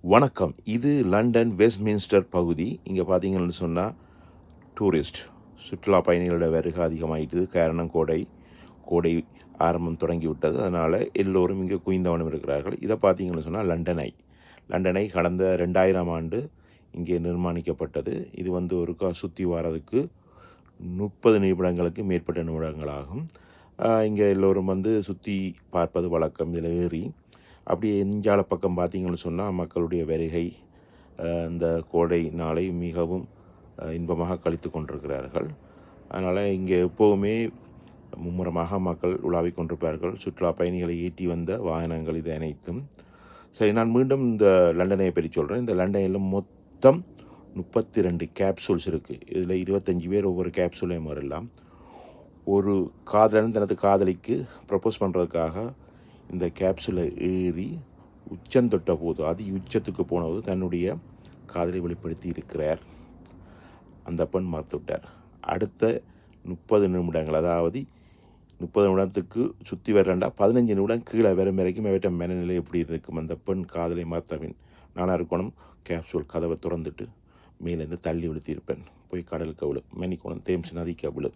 வணக்கம். இது London Westminster பகுதி. இங்கே பார்த்தீங்கன்னு சொன்னால் டூரிஸ்ட் சுற்றுலா பயணிகளோட வருகை அதிகமாகிட்டுது. காரணம் கோடை ஆரம்பம் தொடங்கிவிட்டது. அதனால் எல்லோரும் இங்கே குவிந்தவனம் இருக்கிறார்கள். இதை பார்த்தீங்கன்னு சொன்னால் லண்டனை கடந்த 2000 ஆண்டு இங்கே நிர்மாணிக்கப்பட்டது. இது ஒருக்கா சுற்றி வர்றதுக்கு 30 நிமிடங்களுக்கு மேற்பட்ட நிமிடங்களாகும். இங்கே எல்லோரும் சுற்றி பார்ப்பது வழக்கம். இதில் ஏறி அப்படியே இஞ்சால பக்கம் பார்த்தீங்கன்னு சொன்னால் மக்களுடைய வருகை இந்த கோடை நாளை மிகவும் இன்பமாக கழித்து கொண்டிருக்கிறார்கள். அதனால் இங்கே எப்போவுமே மும்முரமாக மக்கள் உலாவிக் கொண்டிருப்பார்கள். சுற்றுலா பயணிகளை ஏற்றி வந்த வாகனங்கள் இது அனைத்தும். சரி, நான் மீண்டும் இந்த லண்டனை பற்றி சொல்கிறேன். இந்த லண்டனில் மொத்தம் 32 கேப்சூல்ஸ் இருக்குது. இதில் 25 பேர் ஒவ்வொரு கேப்சூலையும் வரலாம். ஒரு காதலன் தனது காதலிக்கு ப்ரப்போஸ் பண்ணுறதுக்காக இந்த கேப்சூலை ஏறி உச்சந்தொட்ட போது உச்சத்துக்கு போனபோது தன்னுடைய காதலை வெளிப்படுத்தி இருக்கிறார். அந்த பெண் மறுத்துவிட்டார். அடுத்த 30 நிமிடங்கள், அதாவது 30 நிமிடத்துக்கு சுற்றி வரண்டா 15 நிமிடம் கீழே வரும் வரைக்கும் அவற்ற மனநிலை எப்படி இருக்கும்? அந்த பெண் காதலை மறுத்தவின் நானாக இருக்கணும், கேப்சூல் கதவை திறந்துட்டு மேலேருந்து தள்ளி விழுத்திருப்பேன். போய் கடலுக்கு விழு, மணிக்கோணம் தேம்ஸ் நதிக்கு விழு.